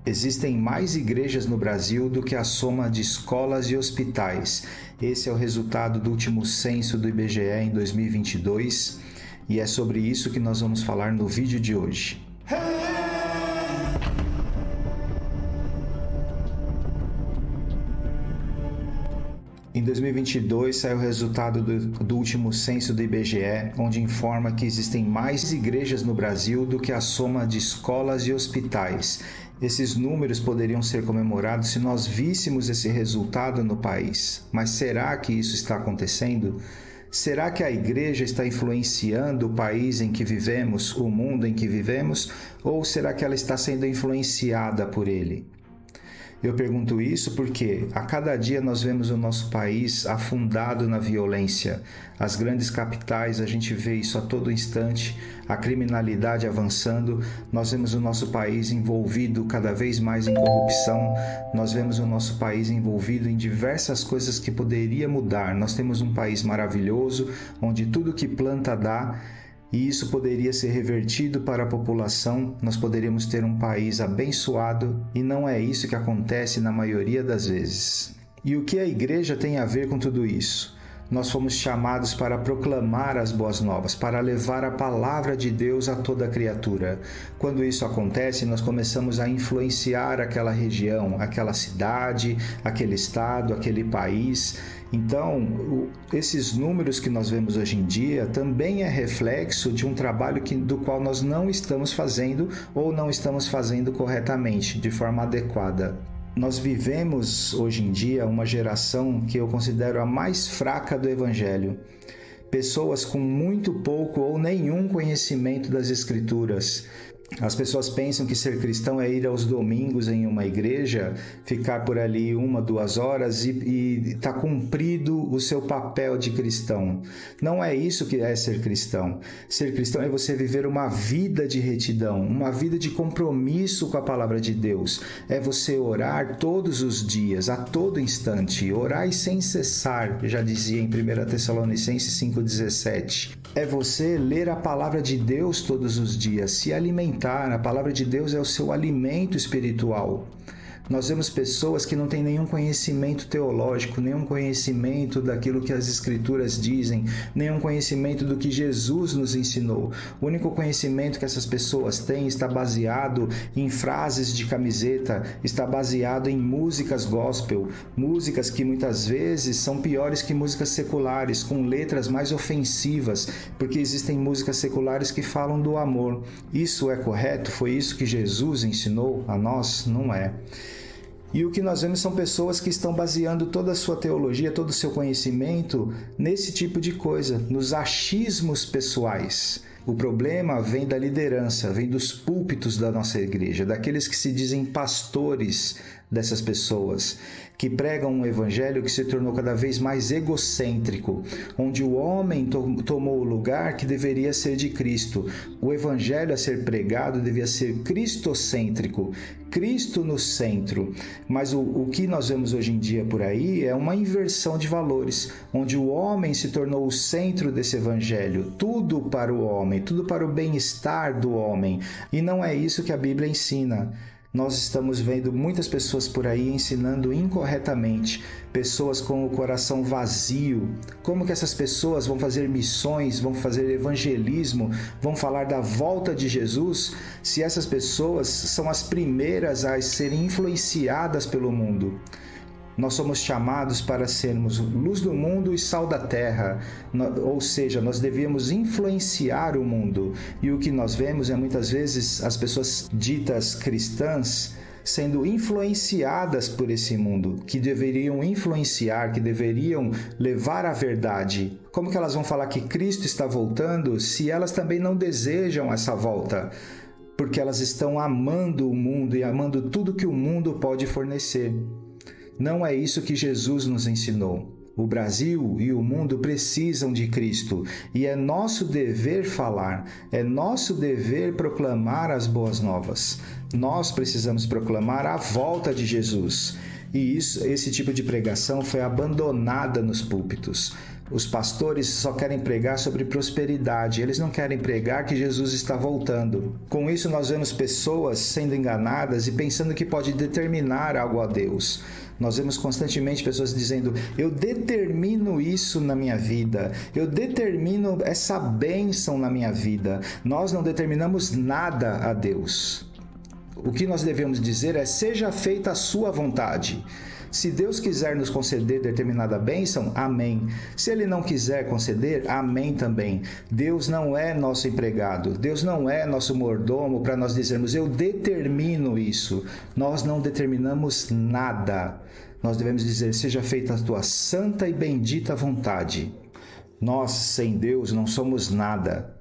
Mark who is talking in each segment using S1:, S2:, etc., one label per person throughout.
S1: Existem mais igrejas no Brasil do que a soma de escolas e hospitais. Esse é o resultado do último censo do IBGE em 2022 e é sobre isso que nós vamos falar no vídeo de hoje. Em 2022 saiu o resultado do último censo do IBGE, onde informa que existem mais igrejas no Brasil do que a soma de escolas e hospitais. Esses números poderiam ser comemorados se nós víssemos esse resultado no país. Mas será que isso está acontecendo? Será que a igreja está influenciando o país em que vivemos, o mundo em que vivemos? Ou será que ela está sendo influenciada por ele? Eu pergunto isso porque a cada dia nós vemos o nosso país afundado na violência. As grandes capitais, a gente vê isso a todo instante, a criminalidade avançando, nós vemos o nosso país envolvido cada vez mais em corrupção, nós vemos o nosso país envolvido em diversas coisas que poderia mudar. Nós temos um país maravilhoso, onde tudo que planta dá, e isso poderia ser revertido para a população, nós poderíamos ter um país abençoado e não é isso que acontece na maioria das vezes. E o que a igreja tem a ver com tudo isso? Nós fomos chamados para proclamar as boas novas, para levar a palavra de Deus a toda criatura. Quando isso acontece, nós começamos a influenciar aquela região, aquela cidade, aquele estado, aquele país. Então, esses números que nós vemos hoje em dia também é reflexo de um trabalho do qual nós não estamos fazendo ou não estamos fazendo corretamente, de forma adequada. Nós vivemos hoje em dia uma geração que eu considero a mais fraca do Evangelho. Pessoas com muito pouco ou nenhum conhecimento das Escrituras. As pessoas pensam que ser cristão é ir aos domingos em uma igreja, ficar por ali 1-2 horas e tá cumprido o seu papel de cristão. Não é isso que é ser cristão. Ser cristão é você viver uma vida de retidão, uma vida de compromisso com a palavra de Deus. É você orar todos os dias, a todo instante, orar sem cessar, já dizia em 1 Tessalonicenses 5,17. É você ler a palavra de Deus todos os dias, se alimentar. A palavra de Deus é o seu alimento espiritual. Nós vemos pessoas que não têm nenhum conhecimento teológico, nenhum conhecimento daquilo que as Escrituras dizem, nenhum conhecimento do que Jesus nos ensinou. O único conhecimento que essas pessoas têm está baseado em frases de camiseta, está baseado em músicas gospel, músicas que muitas vezes são piores que músicas seculares, com letras mais ofensivas, porque existem músicas seculares que falam do amor. Isso é correto? Foi isso que Jesus ensinou a nós? Não é. E o que nós vemos são pessoas que estão baseando toda a sua teologia, todo o seu conhecimento nesse tipo de coisa, nos achismos pessoais. O problema vem da liderança, vem dos púlpitos da nossa igreja, daqueles que se dizem pastores dessas pessoas, que pregam um evangelho que se tornou cada vez mais egocêntrico, onde o homem tomou o lugar que deveria ser de Cristo. O evangelho a ser pregado devia ser cristocêntrico, Cristo no centro. Mas o que nós vemos hoje em dia por aí é uma inversão de valores, onde o homem se tornou o centro desse evangelho, tudo para o homem, tudo para o bem-estar do homem. E não é isso que a Bíblia ensina. Nós estamos vendo muitas pessoas por aí ensinando incorretamente, pessoas com o coração vazio. Como que essas pessoas vão fazer missões, vão fazer evangelismo, vão falar da volta de Jesus, se essas pessoas são as primeiras a serem influenciadas pelo mundo? Nós somos chamados para sermos luz do mundo e sal da terra, ou seja, nós devíamos influenciar o mundo. E o que nós vemos é muitas vezes as pessoas ditas cristãs sendo influenciadas por esse mundo, que deveriam influenciar, que deveriam levar a verdade. Como que elas vão falar que Cristo está voltando se elas também não desejam essa volta? Porque elas estão amando o mundo e amando tudo que o mundo pode fornecer. Não é isso que Jesus nos ensinou. O Brasil e o mundo precisam de Cristo e é nosso dever falar, é nosso dever proclamar as boas novas. Nós precisamos proclamar a volta de Jesus. E esse tipo de pregação foi abandonada nos púlpitos. Os pastores só querem pregar sobre prosperidade, eles não querem pregar que Jesus está voltando. Com isso, nós vemos pessoas sendo enganadas e pensando que pode determinar algo a Deus. Nós vemos constantemente pessoas dizendo: eu determino isso na minha vida, eu determino essa bênção na minha vida. Nós não determinamos nada a Deus. O que nós devemos dizer é: seja feita a sua vontade. Se Deus quiser nos conceder determinada bênção, amém. Se Ele não quiser conceder, amém também. Deus não é nosso empregado, Deus não é nosso mordomo para nós dizermos: eu determino isso. Nós não determinamos nada. Nós devemos dizer: seja feita a tua santa e bendita vontade. Nós, sem Deus, não somos nada.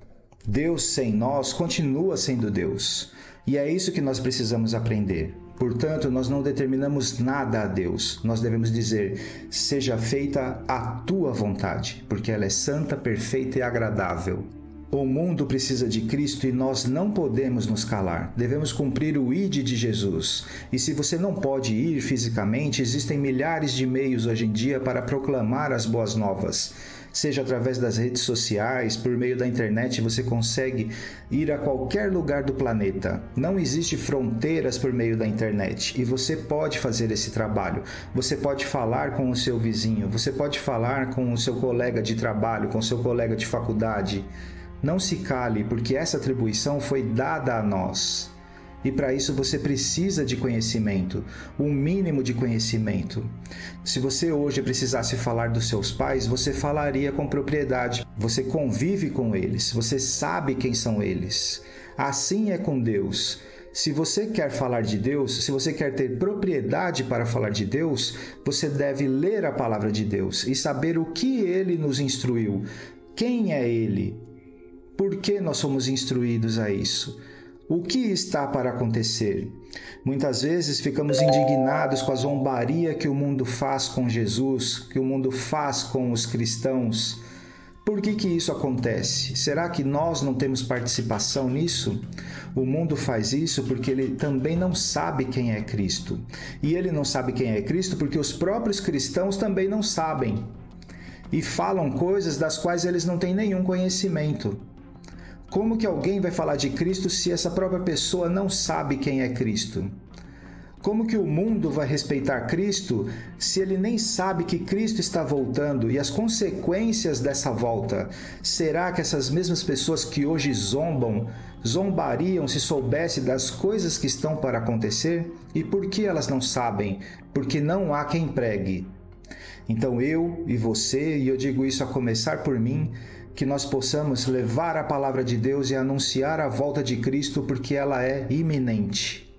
S1: Deus sem nós continua sendo Deus. E é isso que nós precisamos aprender. Portanto, nós não determinamos nada a Deus. Nós devemos dizer: seja feita a tua vontade, porque ela é santa, perfeita e agradável. O mundo precisa de Cristo e nós não podemos nos calar. Devemos cumprir o ID de Jesus. E se você não pode ir fisicamente, existem milhares de meios hoje em dia para proclamar as boas novas. Seja através das redes sociais, por meio da internet, você consegue ir a qualquer lugar do planeta. Não existe fronteiras por meio da internet e você pode fazer esse trabalho. Você pode falar com o seu vizinho, você pode falar com o seu colega de trabalho, com o seu colega de faculdade. Não se cale, porque essa atribuição foi dada a nós. E para isso você precisa de conhecimento, um mínimo de conhecimento. Se você hoje precisasse falar dos seus pais, você falaria com propriedade. Você convive com eles, você sabe quem são eles. Assim é com Deus. Se você quer falar de Deus, se você quer ter propriedade para falar de Deus, você deve ler a palavra de Deus e saber o que Ele nos instruiu. Quem é Ele? Por que nós somos instruídos a isso? O que está para acontecer? Muitas vezes ficamos indignados com a zombaria que o mundo faz com Jesus, que o mundo faz com os cristãos. Por que isso acontece? Será que nós não temos participação nisso? O mundo faz isso porque ele também não sabe quem é Cristo. E ele não sabe quem é Cristo porque os próprios cristãos também não sabem. E falam coisas das quais eles não têm nenhum conhecimento. Como que alguém vai falar de Cristo se essa própria pessoa não sabe quem é Cristo? Como que o mundo vai respeitar Cristo se ele nem sabe que Cristo está voltando e as consequências dessa volta? Será que essas mesmas pessoas que hoje zombariam se soubessem das coisas que estão para acontecer? E por que elas não sabem? Porque não há quem pregue. Então eu e você, e eu digo isso a começar por mim, que nós possamos levar a palavra de Deus e anunciar a volta de Cristo, porque ela é iminente.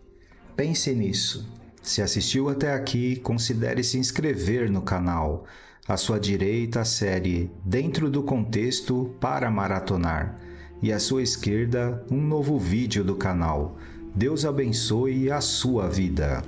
S1: Pense nisso. Se assistiu até aqui, considere se inscrever no canal. À sua direita, a série Dentro do Contexto para Maratonar. E à sua esquerda, um novo vídeo do canal. Deus abençoe a sua vida.